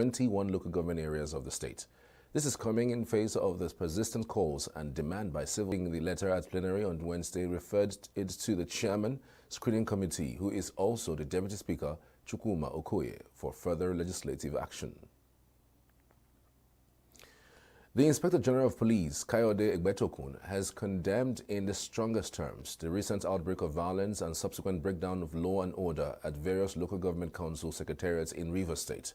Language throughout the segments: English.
21 local government areas of the state. This is coming in face of the persistent calls and demand by civil. The letter at plenary on Wednesday referred it to the chairman screening committee, who is also the deputy speaker, Chukwuma Okoye, for further legislative action. The Inspector General of Police, Kayode Egbetokun, has condemned in the strongest terms the recent outbreak of violence and subsequent breakdown of law and order at various local government council secretariats in Rivers State.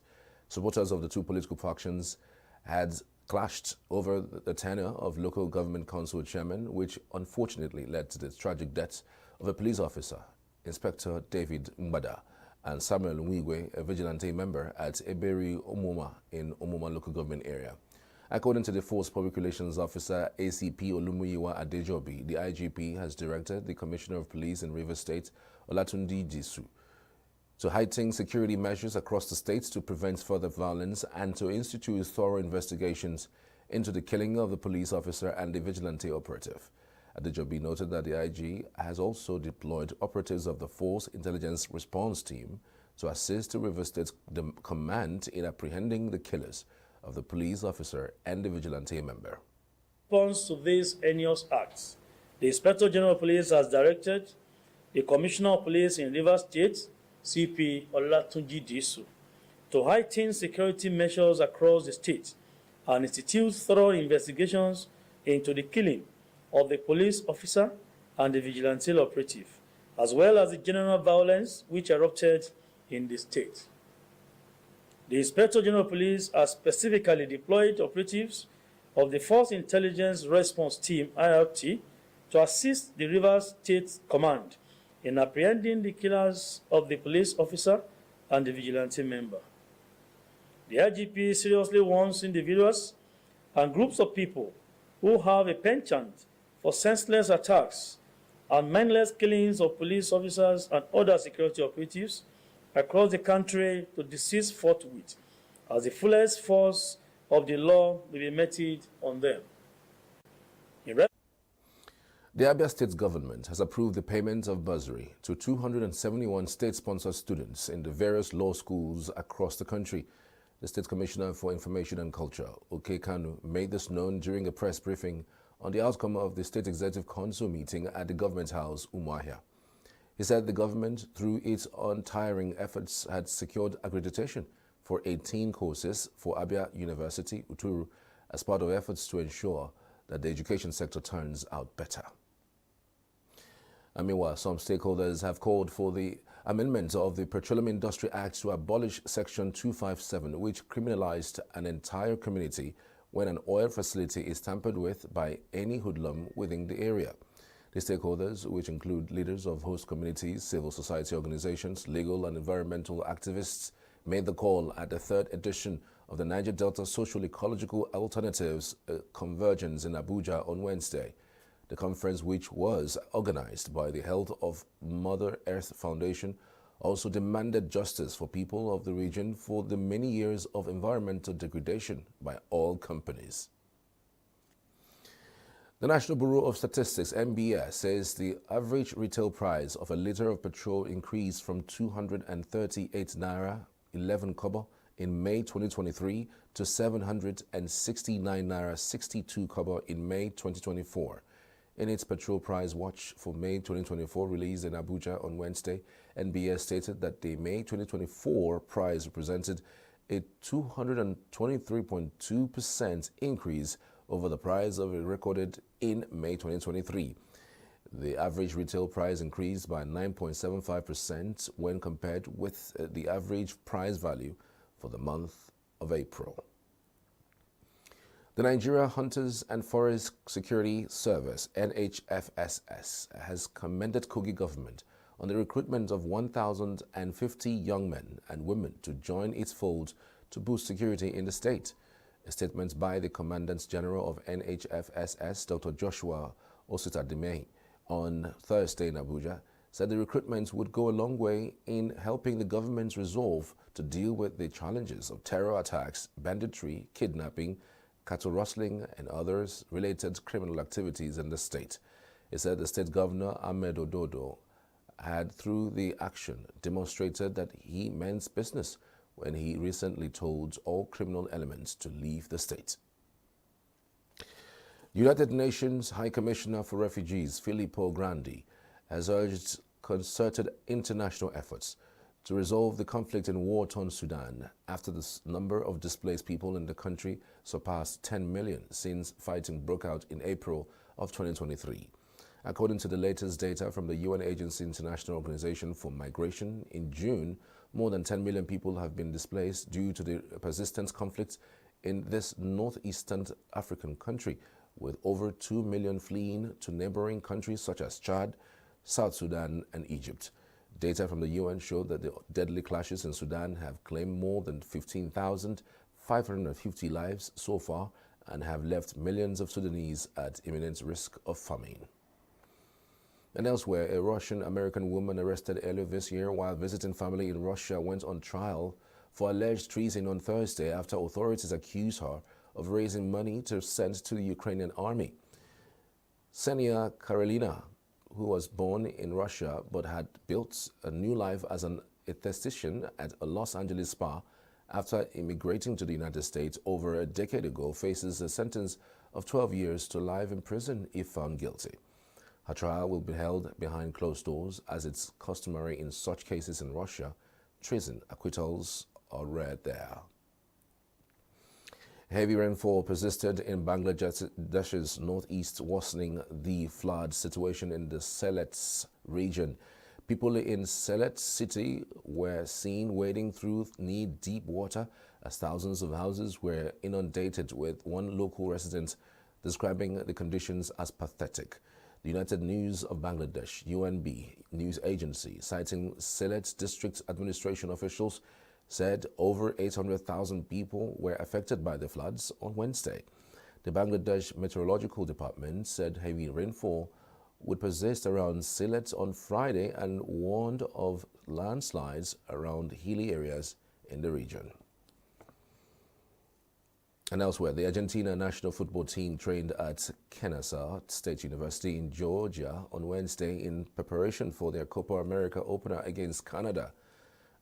Supporters of the two political factions had clashed over the tenure of local government council chairman, which unfortunately led to the tragic death of a police officer, Inspector David Mbada, and Samuel Nwigwe, a vigilante member at Eberi Omoma in Omoma local government area. According to the Force Public Relations Officer ACP Olumuyiwa Adejobi, the IGP has directed the Commissioner of Police in Rivers State, Olatunji Jisu, to heighten security measures across the state to prevent further violence and to institute thorough investigations into the killing of the police officer and the vigilante operative. Adejobi noted that the IG has also deployed operatives of the Force Intelligence Response Team to assist the Rivers State Command in apprehending the killers of the police officer and the vigilante member. In response to these heinous acts, the Inspector General of Police has directed the Commissioner of Police in Rivers State, CP Olatunji Jisu, to heighten security measures across the state and institute thorough investigations into the killing of the police officer and the vigilante operative, as well as the general violence which erupted in the state. The Inspector General of Police has specifically deployed operatives of the Force Intelligence Response Team, IRT, to assist the Rivers State Command in apprehending the killers of the police officer and the vigilante member. The IGP seriously warns individuals and groups of people who have a penchant for senseless attacks and mindless killings of police officers and other security operatives across the country to desist forthwith, as the fullest force of the law will be meted on them. The Abia State government has approved the payment of bursary to 271 state-sponsored students in the various law schools across the country. The State Commissioner for Information and Culture, Oke Kanu, made this known during a press briefing on the outcome of the State Executive Council meeting at the Government House, Umuahia. He said the government, through its untiring efforts, had secured accreditation for 18 courses for Abia University, Uturu, as part of efforts to ensure that the education sector turns out better. And meanwhile, some stakeholders have called for the amendment of the Petroleum Industry Act to abolish Section 257, which criminalized an entire community when an oil facility is tampered with by any hoodlum within the area. The stakeholders, which include leaders of host communities, civil society organizations, legal and environmental activists, made the call at the third edition of the Niger Delta Social Ecological Alternatives Convergence in Abuja on Wednesday. The conference, which was organized by the Health of Mother Earth Foundation, also demanded justice for people of the region for the many years of environmental degradation by oil companies. The National Bureau of Statistics, NBS, says the average retail price of a liter of petrol increased from 238 naira 11 kobo in May 2023 to 769 naira 62 kobo in May 2024. In its petrol price watch for May 2024 released in Abuja on Wednesday, NBS stated that the May 2024 price represented a 223.2% increase over the price of it recorded in May 2023. The average retail price increased by 9.75% when compared with the average price value for the month of April. The Nigeria Hunters and Forest Security Service, NHFSS, has commended Kogi government on the recruitment of 1,050 young men and women to join its fold to boost security in the state. A statement by the Commandant General of NHFSS, Dr. Joshua Ositadimei, on Thursday in Abuja, said the recruitment would go a long way in helping the government's resolve to deal with the challenges of terror attacks, banditry, kidnapping, cattle rustling, and others related criminal activities in the state. He said the state governor, Ahmed Ododo, had, through the action, demonstrated that he meant business when he recently told all criminal elements to leave the state. United Nations High Commissioner for Refugees Filippo Grandi has urged concerted international efforts to resolve the conflict in war-torn Sudan after the number of displaced people in the country surpassed 10 million since fighting broke out in April of 2023. According to the latest data from the UN Agency International Organization for Migration, in June, more than 10 million people have been displaced due to the persistent conflict in this northeastern African country, with over 2 million fleeing to neighboring countries such as Chad, South Sudan, and Egypt. Data from the UN showed that the deadly clashes in Sudan have claimed more than 15,550 lives so far and have left millions of Sudanese at imminent risk of famine. And elsewhere, a Russian-American woman arrested earlier this year while visiting family in Russia went on trial for alleged treason on Thursday after authorities accused her of raising money to send to the Ukrainian army. Ksenia Karelina, who was born in Russia but had built a new life as an esthetician at a Los Angeles spa after immigrating to the United States over a decade ago, faces a sentence of 12 years to life in prison if found guilty. Her trial will be held behind closed doors, as it's customary in such cases in Russia. Treason acquittals are rare there. Heavy rainfall persisted in Bangladesh's northeast, worsening the flood situation in the Sylhet region. People in Sylhet city were seen wading through knee-deep water as thousands of houses were inundated, with one local resident describing the conditions as pathetic. The United News of Bangladesh, UNB, news agency, citing Sylhet district administration officials, said over 800,000 people were affected by the floods on Wednesday. The Bangladesh Meteorological Department said heavy rainfall would persist around Sylhet on Friday and warned of landslides around hilly areas in the region. And elsewhere, the Argentina national football team trained at Kennesaw State University in Georgia on Wednesday in preparation for their Copa America opener against Canada.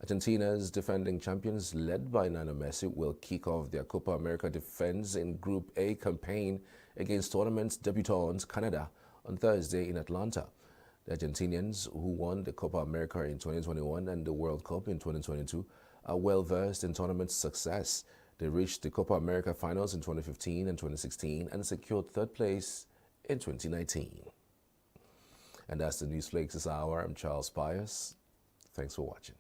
Argentina's defending champions, led by Lionel Messi, will kick off their Copa America defense in Group A campaign against tournament debutant Canada on Thursday in Atlanta. The Argentinians, who won the Copa America in 2021 and the World Cup in 2022, are well-versed in tournament success. They reached the Copa America finals in 2015 and 2016 and secured third place in 2019. And that's the News Flakes this hour. I'm Charles Pius. Thanks for watching.